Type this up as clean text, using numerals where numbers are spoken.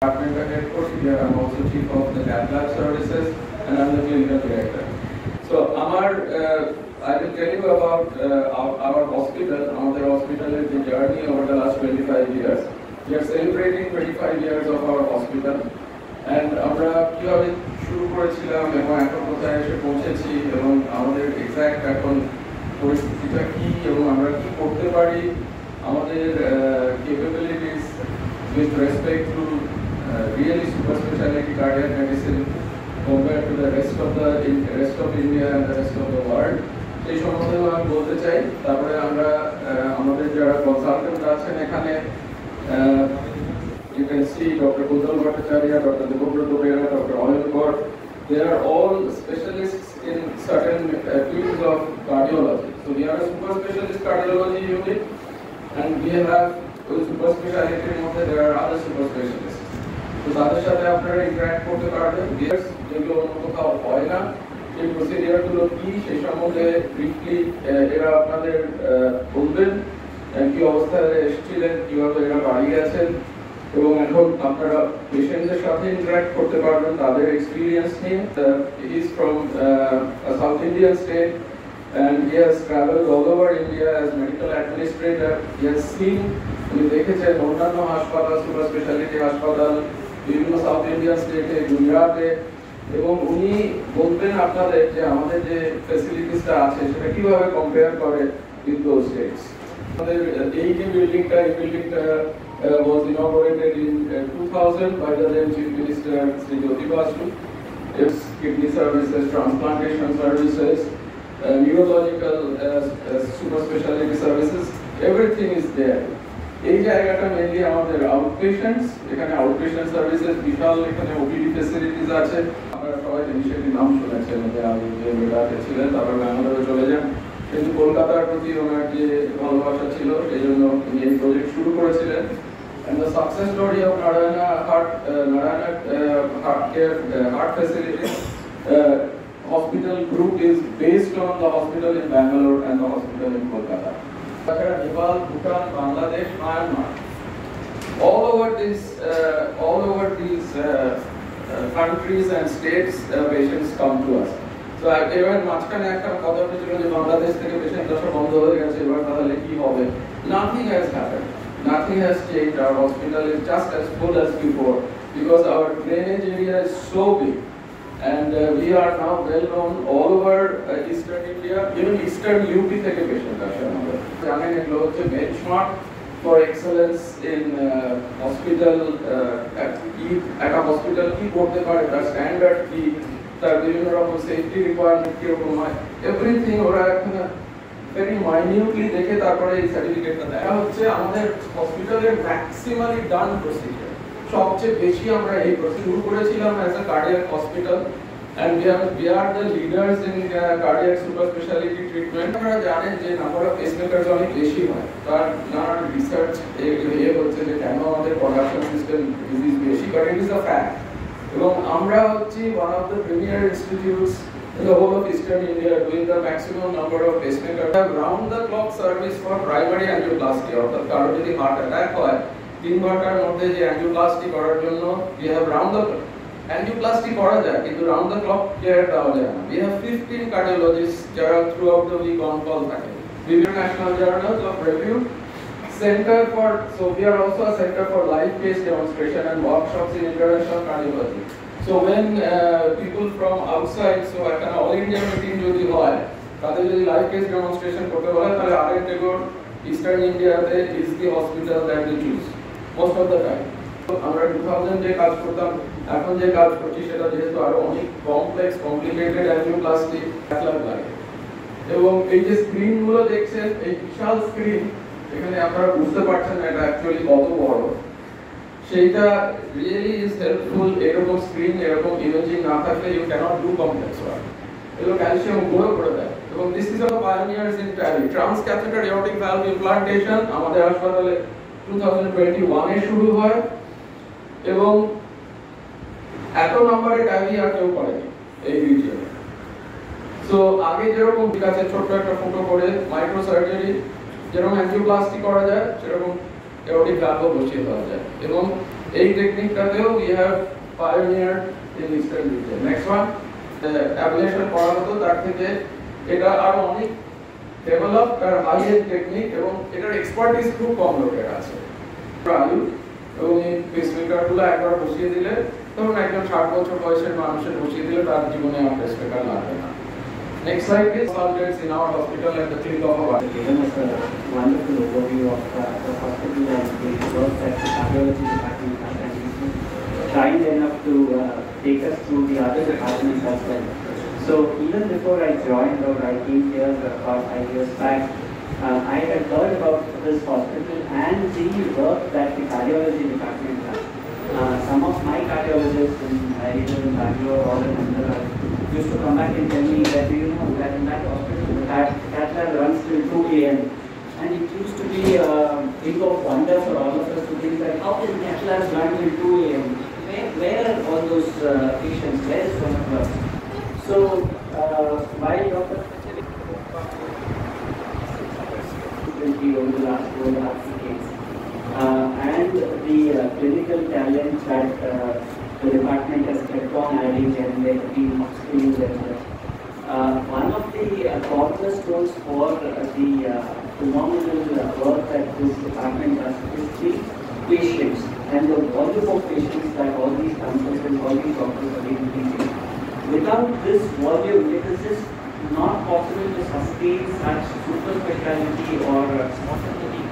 Department of Headquarters here. I'm also Chief of the Cath Lab Services and I'm the Clinical Director. So, I will tell you about our hospital. Our hospital is the journey over the last 25 years. We are celebrating 25 years of our hospital. And আমরা কিভাবে শুরু করেছিলাম এবং এখন কোথায় এসে পৌঁছেছি এবং আমাদের এক্সাক্ট এখন পরিস্থিতিটা কি এবং আমরা কি করতে পারি আমাদের capabilities with respect to really super specialty cardiac medicine compared to the rest of India and the rest of the world. সেই সম্বন্ধে আমি বলতে চাই। তারপরে আমরা আমাদের যারা কনসালটেন্ট আছেন এখানে you can see Dr. Kuntal Bhattacharya, Dr. Debobrat Bera, Dr. Anil Kaur. They are all specialists in certain fields of cardiology. So we are a super specialist cardiology unit, and we have super specialty মধ্যে there are other super specialists. তো তাদের সাথে আপনারা interact করতে পারবেন। যেগুলো অন্য কোথাও হয় না, এই প্রসিডিউরগুলো কি সেই সম্বন্ধে ব্রিফলি এরা আপনাদের বলবেন, কি অবস্থায় এসেছিলেন, কিভাবে এরা বাড়ি গেছেন এবং এখন আপনারা পেশেন্টদের সাথে ইন্টারঅ্যাক্ট করতে পারবেন তাদের এক্সপিরিয়েন্স নিয়ে। He is from south Indian state and he has traveled all over India as medical administrator. He has seen, উনি দেখেছেন অন্যান্য হাসপাতাল, সুপার স্পেশালিটি হাসপাতাল বিভিন্ন সাউথ ইন্ডিয়ান স্টেটে, গুজরাটে, এবং উনি বলবেন আপনাদের যে আমাদের যে ফ্যাসিলিটিসটা আছে সেটা কিভাবে কম্পেয়ার করে উইথ দোজ স্টেটস। আমাদের এই যে বিল্ডিংটা, এই বিল্ডিংটা was inaugurated in 2000 by the then Chief Minister Sri Jyoti Basu. Its kidney services, transplantation services, neurological super specialty services, everything is there. এই জায়গাটা মেইনলি আমাদের আউটপেশেন্টস, এখানে আউটপেশেন্ট সার্ভিসেস বিশাল, এখানে ওপিডি ফ্যাসিলিটিস আছে। আপনারা সবাই ইনিশিয়েটিভ নাম শুনেছেন যে আমি যে মেডাকে ছিলেন, তারপর ব্যাঙ্গালোরে চলে যান, কিন্তু কলকাতার প্রতি ওনার যে ভালোবাসা ছিল সেই জন্য উনি এই প্রজেক্ট শুরু করেছিলেন। And the success story of Narayana Heart Facilities Hospital Group is based on the hospital in Bangalore and the hospital in Kolkata. Nepal, Bhutan, Bangladesh, Myanmar. All over these countries and states, patients come to us. So এবার মাঝখানে একটা কথা হচ্ছিল যে বাংলাদেশ থেকে patient আসা বন্ধ হয়ে গেছে, এবার তাহলে কি হবে? Nothing has happened. Nothing has changed. Our hospital is just as full as before because our drainage area is so big. And we are now well known all over Eastern India, even Eastern UP থেকে patient আসে আমাদের। জানেন এগুলো হচ্ছে benchmark for excellence in hospital. একটা hospital কি করতে পারে, তার স্ট্যান্ডার্ড কি, তার বিভিন্ন রকম সেফটি রিকোয়ারমেন্ট কিরকম হয়, এভরিথিং ওরা এখন ভেরি মাইনিউটলি দেখে তারপরে এই সার্টিফিকেটটা দেওয়া হচ্ছে। আমাদের হসপিটালের ম্যাক্সিমালি ডান প্রসিডিউর, সবচেয়ে বেশি আমরা এই শুরু করেছিলাম as a cardiac hospital, and we are the leaders in cardiac super specialty treatment. আপনারা জানেন যে নাম্বার অফ পেসমেকারস অনেক বেশি হয়, তার নানান রিসার্চ হচ্ছে যে কেন আমাদের প্রোডাকশন সিস্টেম ডিজিজ বেশি, but it is a fact. এবং আমরা হচ্ছি one of the premier institutes in the whole of Eastern India doing the maximum number of pacemakers. We have round the clock service for primary angioplasty. অর্থাৎ কারো যদি heart attack হয় 3 ঘন্টার মধ্যে যে অ্যাঞ্জিওপ্লাস্টি করার জন্য we have round the clock. Angioplasty করা যায় কিন্তু রাউন্ড দ্য ক্লক কেয়ার দেওয়া যায় না। We have 15 cardiologists যারা throughout the week on call থাকে। বিভিন্ন national journals of review. So we are also a center for live-based demonstration and workshops in interventional cardiology. So when people from outside, so একটা all India meeting যদি হয়, তাদের যদি live-based demonstration করতে বলে তাহলে R.N. Tagore Eastern India is the hospital that they choose most of the time. আমরা 2000 যে কাজ করতাম, এখন যে কাজ করছি সেটা যেহেতু আরো অনেক কমপ্লেক্স কমপ্লিকেটেড অ্যাঞ্জিওপ্লাস্টি লাগে। এবং এই যে স্ক্রিনগুলো দেখছেন, এই বিশাল স্ক্রিন, এখানে আপনারা বুঝতে পারছেন এটা অ্যাকচুয়ালি কত বড়, সেইটা রিয়েলি ইজ হেল্পফুল। এরকম স্ক্রিন, এরকম ইমেজিং না থাকলে you cannot do complex work. এগুলো ক্যালসিয়াম গ্রো করে দেয়। এবং this is our pioneers in TAVI. Transcatheter aortic valve implantation আমাদের হাসপাতালে 2021 এ শুরু হয় এবং এত নম্বরে ট্যাভি আর কেউ করেনি এই রিজিয়নে। সো আগে যেরকম কাছে ছোট্ট একটা ফুটো করে মাইক্রো সার্জারি যেরকম অ্যাঞ্জিওপ্লাস্টি করা যায় সেরকম এওর্টিক ভালভ বসিয়ে দেওয়া যায় এবং এই টেকনিকটাতেও we have pioneered in eastern region. Next one, ablation করা হতো, তার থেকে এটা আরো অনেক ডেভেলপড আর হাই এন্ড টেকনিক, এবং এটার এক্সপার্টিস খুব কম লোকের আছে। আলু এবং এই পেসমেকারগুলো একবার বসিয়ে দিলে, তখন একজন 60 বছর বয়সের মানুষের বসিয়ে দিলে তার জীবনে আর পেসমেকার লাগবে না। Next slide is consultants in our hospital and the clinic of our. Given us a wonderful overview of the hospital and the work that the cardiology department has, and he's been kind enough to take us through the other departments as well. So even before I joined, or I came here about 5 years back, I had heard about this hospital and the work that the cardiology department does. Some of my cardiologists either in Bangalore or in Ahmedabad used to come back and tell me that, you know, that in that hospital the cath lab runs till 2 a.m. And it used to be a big of wonder for all of us to think that how can cath labs run till 2 a.m.? Where are all those patients? Where is so much work? So while Dr. over the last 2.5 decades, and the clinical talent that the department has kept on adding, and there have been skills as well. One of the cornerstones for the phenomenal work that this department does is the patients and the volume of patients that all these consultants, all these doctors are able to treat. Without this volume, it is just not possible to sustain such super specialty or specialty